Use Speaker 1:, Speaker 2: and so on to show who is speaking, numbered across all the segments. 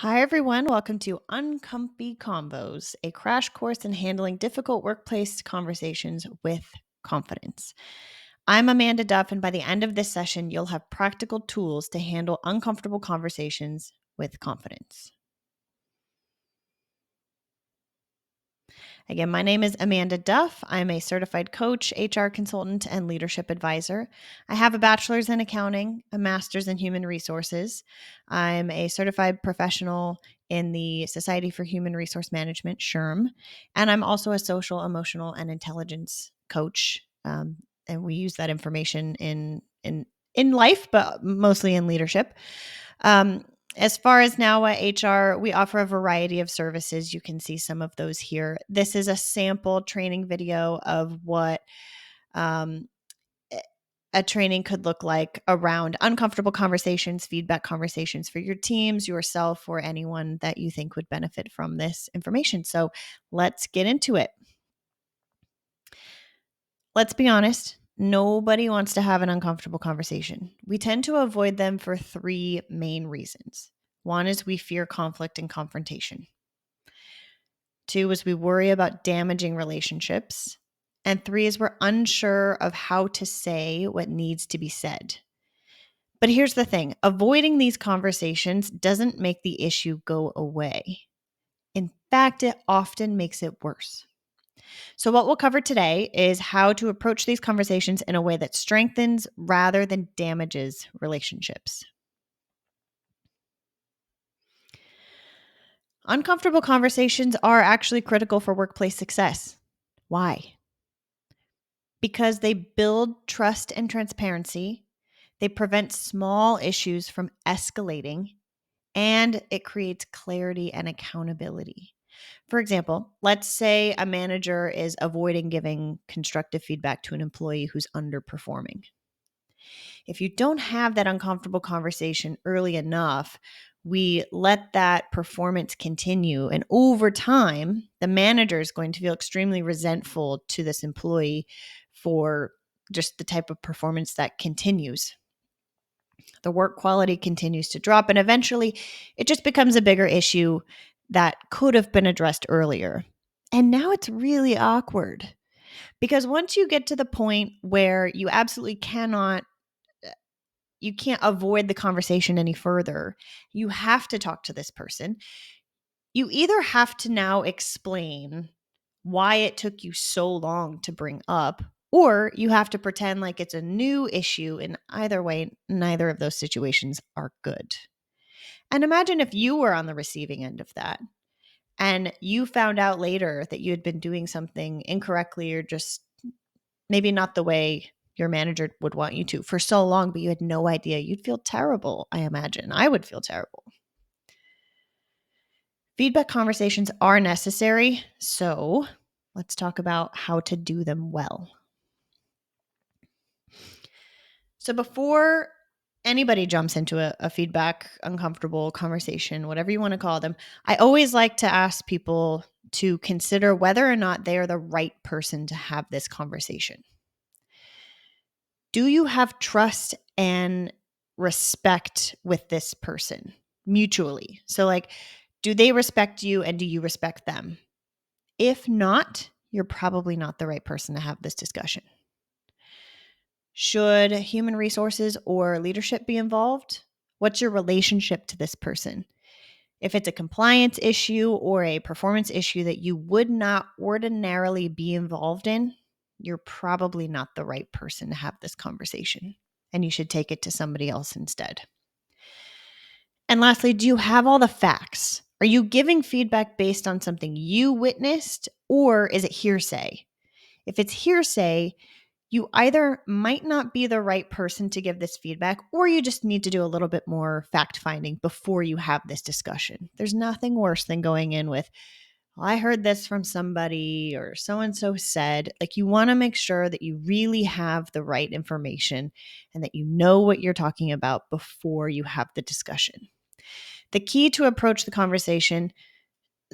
Speaker 1: Hi, everyone. Welcome to Uncomfy Convos, a crash course in handling difficult workplace conversations with confidence. I'm Amanda Duff, and by the end of this session, you'll have practical tools to handle uncomfortable conversations with confidence. Again, my name is Amanda Duff. I'm a certified coach, HR consultant, and leadership advisor. I have a bachelor's in accounting, a master's in human resources. I'm a certified professional in the Society for Human Resource Management, SHRM, and I'm also a social, emotional, and intelligence coach. And we use that information in life, but mostly in leadership. As far as now HR, we offer a variety of services. You can see some of those here. This is a sample training video of what a training could look like around uncomfortable conversations, feedback conversations for your teams, yourself, or anyone that you think would benefit from this information. So let's get into it. Let's be honest. Nobody wants to have an uncomfortable conversation. We tend to avoid them for three main reasons. One is we fear conflict and confrontation. Two is we worry about damaging relationships. And three is we're unsure of how to say what needs to be said. But here's the thing, avoiding these conversations doesn't make the issue go away. In fact, it often makes it worse. So what we'll cover today is how to approach these conversations in a way that strengthens rather than damages relationships. Uncomfortable conversations are actually critical for workplace success. Why? Because they build trust and transparency, they prevent small issues from escalating, and it creates clarity and accountability. For example, let's say a manager is avoiding giving constructive feedback to an employee who's underperforming. If you don't have that uncomfortable conversation early enough, we let that performance continue. And over time, the manager is going to feel extremely resentful to this employee for just the type of performance that continues. The work quality continues to drop, and eventually it just becomes a bigger issue that could have been addressed earlier. And now it's really awkward because once you get to the point where you absolutely you can't avoid the conversation any further, you have to talk to this person. You either have to now explain why it took you so long to bring up, or you have to pretend like it's a new issue. And either way, neither of those situations are good. And imagine if you were on the receiving end of that and you found out later that you had been doing something incorrectly or just maybe not the way your manager would want you to for so long, but you had no idea. You'd feel terrible, I imagine. I would feel terrible. Feedback conversations are necessary, so let's talk about how to do them well. So before anybody jumps into a feedback, uncomfortable conversation, whatever you want to call them, I always like to ask people to consider whether or not they are the right person to have this conversation. Do you have trust and respect with this person mutually? So, like, do they respect you and do you respect them? If not, you're probably not the right person to have this discussion. Should human resources or leadership be involved? What's your relationship to this person? If it's a compliance issue or a performance issue that you would not ordinarily be involved in, you're probably not the right person to have this conversation, and you should take it to somebody else instead. And lastly, do you have all the facts? Are you giving feedback based on something you witnessed, or is it hearsay? If it's hearsay, you either might not be the right person to give this feedback, or you just need to do a little bit more fact finding before you have this discussion. There's nothing worse than going in with, well, I heard this from somebody or so-and-so said. Like, you want to make sure that you really have the right information and that you know what you're talking about before you have the discussion. The key to approach the conversation,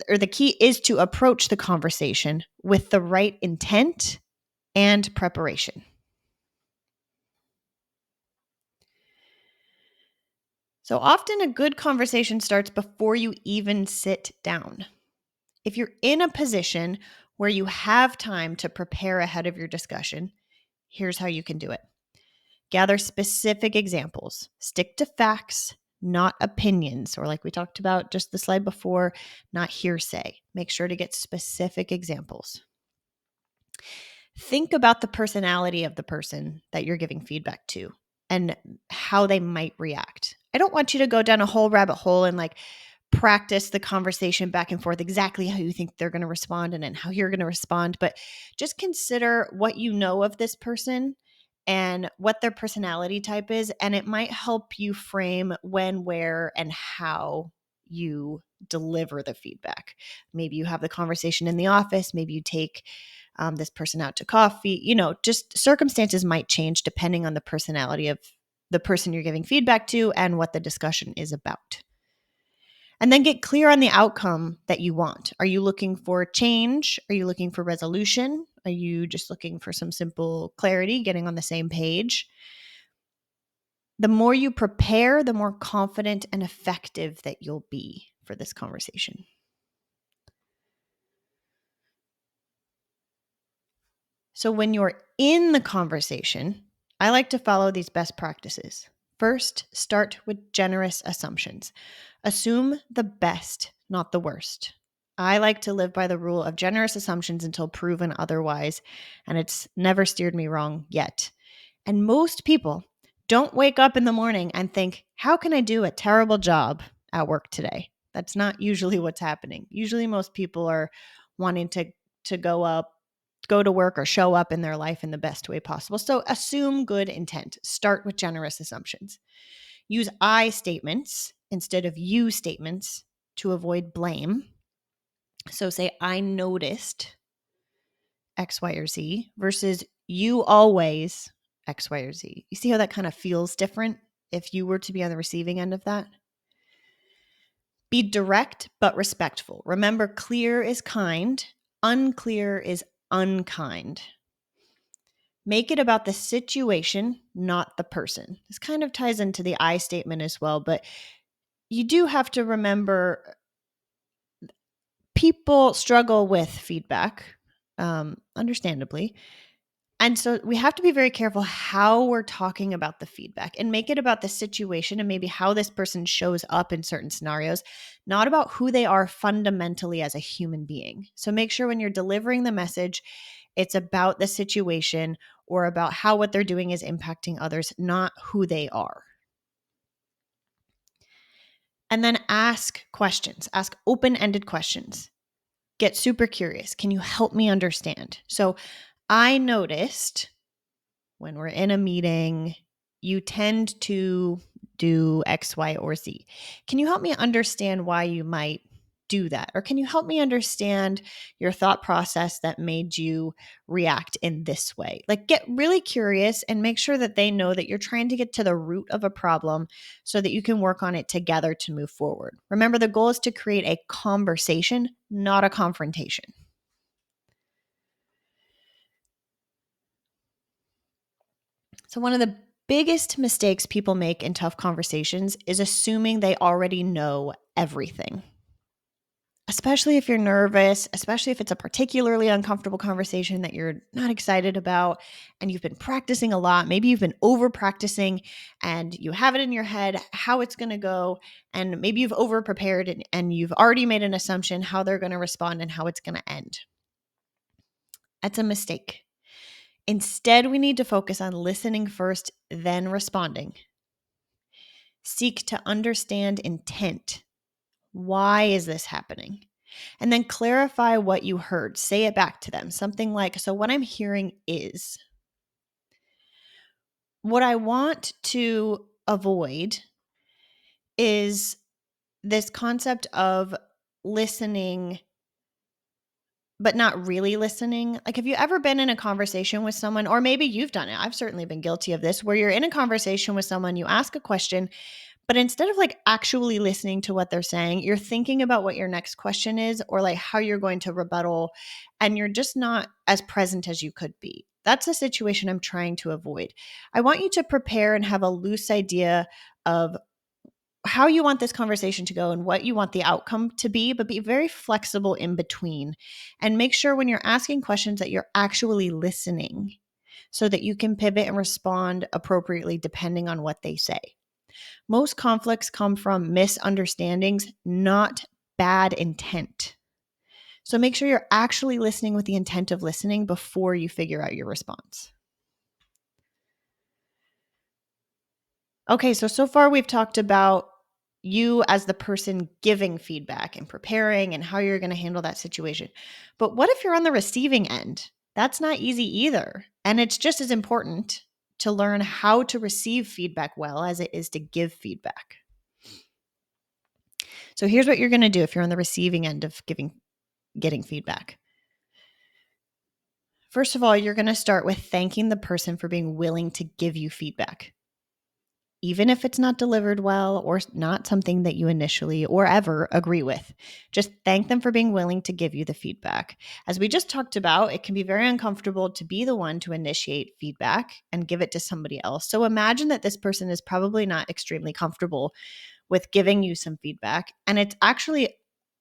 Speaker 1: or the key is to approach the conversation with the right intent and preparation. So often a good conversation starts before you even sit down. If you're in a position where you have time to prepare ahead of your discussion, here's how you can do it. Gather specific examples. Stick to facts, not opinions, or like we talked about just the slide before, not hearsay. Make sure to get specific examples. Think about the personality of the person that you're giving feedback to and how they might react. I don't want you to go down a whole rabbit hole and like practice the conversation back and forth exactly how you think they're going to respond and then how you're going to respond, but just consider what you know of this person and what their personality type is, and it might help you frame when, where, and how you deliver the feedback. Maybe you have the conversation in the office, maybe you take this person out to coffee, just circumstances might change depending on the personality of the person you're giving feedback to and what the discussion is about. And then get clear on the outcome that you want. Are you looking for change? Are you looking for resolution? Are you just looking for some simple clarity, getting on the same page? The more you prepare, the more confident and effective that you'll be for this conversation. So when you're in the conversation, I like to follow these best practices. First, start with generous assumptions. Assume the best, not the worst. I like to live by the rule of generous assumptions until proven otherwise, and it's never steered me wrong yet. And most people don't wake up in the morning and think, how can I do a terrible job at work today? That's not usually what's happening. Usually most people are wanting to go to work or show up in their life in the best way possible. So assume good intent. Start with generous assumptions. Use I statements instead of you statements to avoid blame. So say, I noticed X, Y, or Z versus you always X, Y, or Z. You see how that kind of feels different if you were to be on the receiving end of that? Be direct but respectful. Remember, clear is kind, unclear is unkind. Make it about the situation, not the person. This kind of ties into the I statement as well, but you do have to remember people struggle with feedback, understandably. And so we have to be very careful how we're talking about the feedback and make it about the situation and maybe how this person shows up in certain scenarios, not about who they are fundamentally as a human being. So make sure when you're delivering the message, it's about the situation or about how what they're doing is impacting others, not who they are. And then ask questions, ask open-ended questions. Get super curious. Can you help me understand? So I noticed when we're in a meeting, you tend to do X, Y, or Z. Can you help me understand why you might do that? Or can you help me understand your thought process that made you react in this way? Like, get really curious and make sure that they know that you're trying to get to the root of a problem so that you can work on it together to move forward. Remember, the goal is to create a conversation, not a confrontation. So, one of the biggest mistakes people make in tough conversations is assuming they already know everything. Especially if you're nervous, especially if it's a particularly uncomfortable conversation that you're not excited about and you've been practicing a lot. Maybe you've been over practicing and you have it in your head how it's going to go. And maybe you've over prepared and you've already made an assumption how they're going to respond and how it's going to end. That's a mistake. Instead, we need to focus on listening first, then responding. Seek to understand intent. Why is this happening? And then clarify what you heard. Say it back to them. Something like, so what I'm hearing is, what I want to avoid is this concept of listening but not really listening. Like, have you ever been in a conversation with someone, or maybe you've done it? I've certainly been guilty of this, where you're in a conversation with someone, you ask a question, but instead of like actually listening to what they're saying, you're thinking about what your next question is or like how you're going to rebuttal, and you're just not as present as you could be. That's a situation I'm trying to avoid. I want you to prepare and have a loose idea of how you want this conversation to go and what you want the outcome to be, but be very flexible in between. And make sure when you're asking questions that you're actually listening so that you can pivot and respond appropriately depending on what they say. Most conflicts come from misunderstandings, not bad intent. So make sure you're actually listening with the intent of listening before you figure out your response. Okay, so far we've talked about you as the person giving feedback and preparing and how you're going to handle that situation. But what if you're on the receiving end? That's not easy either. And it's just as important to learn how to receive feedback well as it is to give feedback. So here's what you're going to do if you're on the receiving end of getting feedback. First of all, you're going to start with thanking the person for being willing to give you feedback. Even if it's not delivered well or not something that you initially or ever agree with, just thank them for being willing to give you the feedback. As we just talked about, it can be very uncomfortable to be the one to initiate feedback and give it to somebody else. So imagine that this person is probably not extremely comfortable with giving you some feedback, and it's actually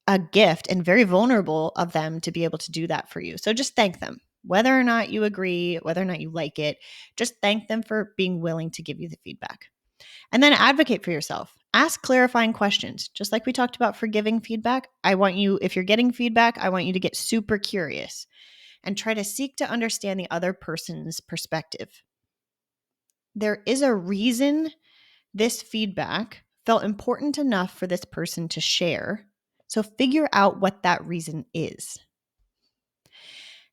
Speaker 1: a gift and very vulnerable of them to be able to do that for you. So just thank them. Whether or not you agree, whether or not you like it, just thank them for being willing to give you the feedback. And then advocate for yourself. Ask clarifying questions. Just like we talked about for giving feedback, if you're getting feedback, I want you to get super curious and try to seek to understand the other person's perspective. There is a reason this feedback felt important enough for this person to share. So figure out what that reason is.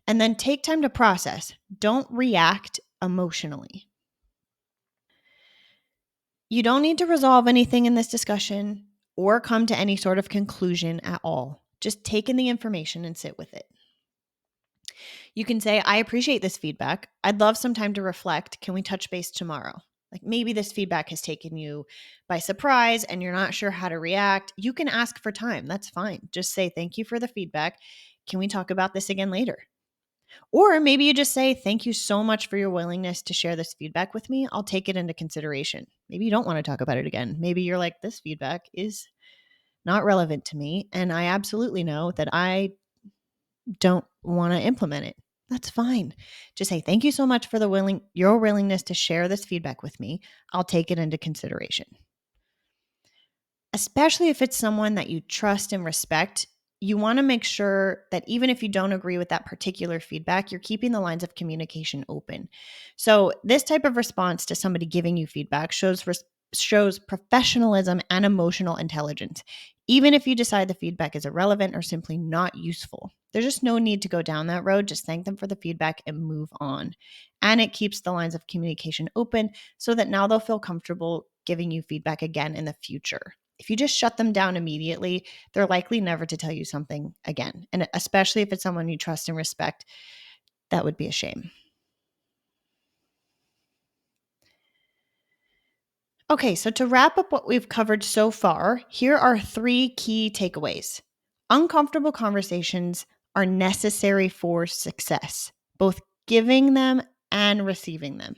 Speaker 1: And then take time to process. Don't react emotionally. You don't need to resolve anything in this discussion or come to any sort of conclusion at all. Just take in the information and sit with it. You can say, I appreciate this feedback. I'd love some time to reflect. Can we touch base tomorrow? Like maybe this feedback has taken you by surprise and you're not sure how to react. You can ask for time. That's fine. Just say, thank you for the feedback. Can we talk about this again later? Or maybe you just say, thank you so much for your willingness to share this feedback with me. I'll take it into consideration. Maybe you don't want to talk about it again. Maybe you're like, this feedback is not relevant to me. And I absolutely know that I don't want to implement it. That's fine. Just say, thank you so much for your willingness to share this feedback with me. I'll take it into consideration. Especially if it's someone that you trust and respect, you want to make sure that even if you don't agree with that particular feedback, you're keeping the lines of communication open. So this type of response to somebody giving you feedback shows professionalism and emotional intelligence, even if you decide the feedback is irrelevant or simply not useful. There's just no need to go down that road. Just thank them for the feedback and move on. And it keeps the lines of communication open so that now they'll feel comfortable giving you feedback again in the future. If you just shut them down immediately, they're likely never to tell you something again. And especially if it's someone you trust and respect, that would be a shame. Okay, so to wrap up what we've covered so far, here are 3 key takeaways. Uncomfortable conversations are necessary for success, both giving them and receiving them.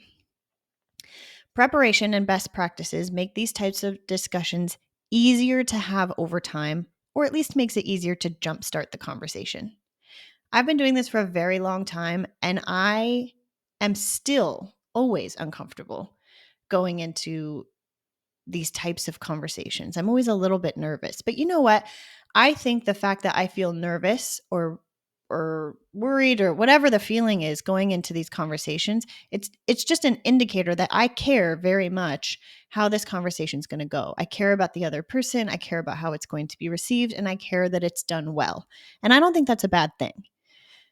Speaker 1: Preparation and best practices make these types of discussions easier to have over time, or at least makes it easier to jumpstart the conversation. I've been doing this for a very long time, and I am still always uncomfortable going into these types of conversations. I'm always a little bit nervous. But you know what? I think the fact that I feel nervous or worried or whatever the feeling is going into these conversations, it's just an indicator that I care very much how this conversation is going to go. I care about the other person, I care about how it's going to be received, and I care that it's done well. And I don't think that's a bad thing.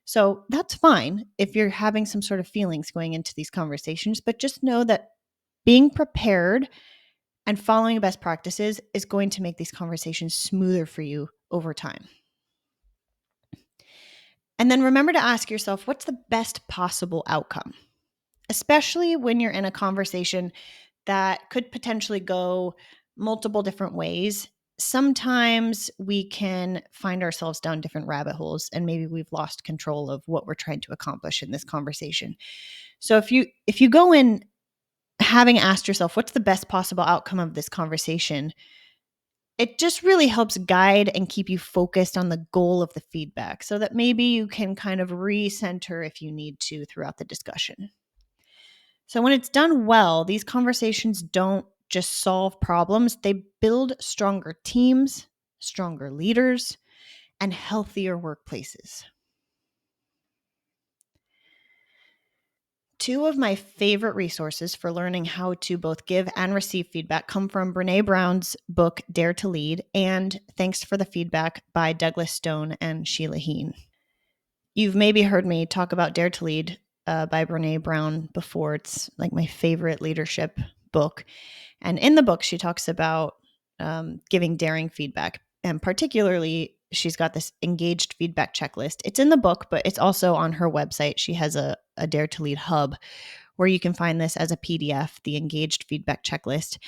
Speaker 1: So that's fine if you're having some sort of feelings going into these conversations, but just know that being prepared and following best practices is going to make these conversations smoother for you over time. And then remember to ask yourself, what's the best possible outcome? Especially when you're in a conversation that could potentially go multiple different ways. Sometimes we can find ourselves down different rabbit holes and maybe we've lost control of what we're trying to accomplish in this conversation. So if you go in having asked yourself, what's the best possible outcome of this conversation? it just really helps guide and keep you focused on the goal of the feedback so that maybe you can kind of recenter if you need to throughout the discussion. So when it's done well, these conversations don't just solve problems, they build stronger teams, stronger leaders, and healthier workplaces. Two of my favorite resources for learning how to both give and receive feedback come from Brené Brown's book, Dare to Lead, and Thanks for the Feedback by Douglas Stone and Sheila Heen. You've maybe heard me talk about Dare to Lead by Brené Brown before. It's like my favorite leadership book. And in the book, she talks about giving daring feedback. And particularly, she's got this engaged feedback checklist. It's in the book, but it's also on her website. She has a Dare to Lead hub where you can find this as a PDF, the engaged feedback checklist.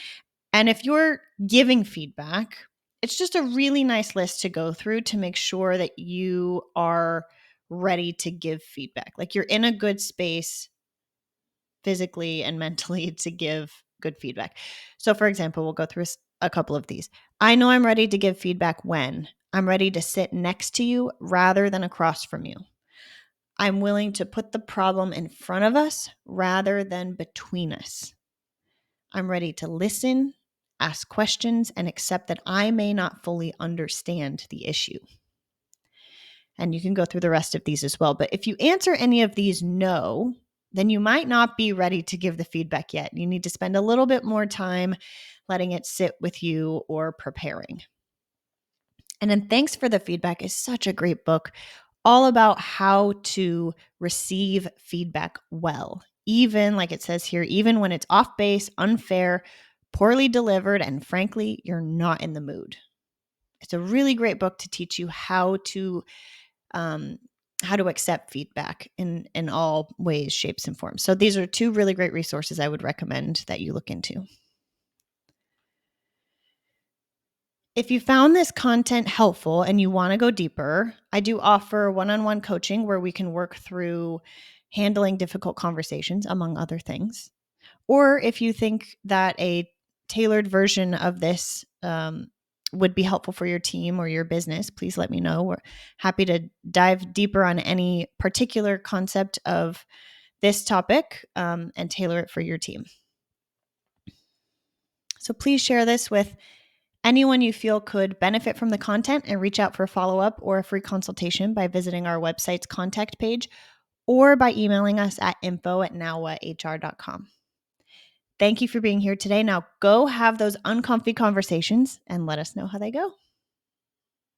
Speaker 1: And if you're giving feedback, it's just a really nice list to go through to make sure that you are ready to give feedback. Like you're in a good space physically and mentally to give good feedback. So, for example, we'll go through a couple of these. I know I'm ready to give feedback when I'm ready to sit next to you rather than across from you. I'm willing to put the problem in front of us rather than between us. I'm ready to listen, ask questions, and accept that I may not fully understand the issue. And you can go through the rest of these as well. But if you answer any of these no, then you might not be ready to give the feedback yet. You need to spend a little bit more time letting it sit with you or preparing. And then Thanks for the Feedback is such a great book, all about how to receive feedback well. Even, like it says here, even when it's off base, unfair, poorly delivered, and frankly, you're not in the mood. It's a really great book to teach you how to accept feedback in all ways, shapes, and forms. So these are two really great resources I would recommend that you look into. If you found this content helpful and you want to go deeper, I do offer one-on-one coaching where we can work through handling difficult conversations, among other things. Or if you think that a tailored version of this would be helpful for your team or your business, please let me know. We're happy to dive deeper on any particular concept of this topic and tailor it for your team. So please share this with anyone you feel could benefit from the content and reach out for a follow-up or a free consultation by visiting our website's contact page or by emailing us at info@nowwhathr.com. Thank you for being here today. Now go have those uncomfy conversations and let us know how they go.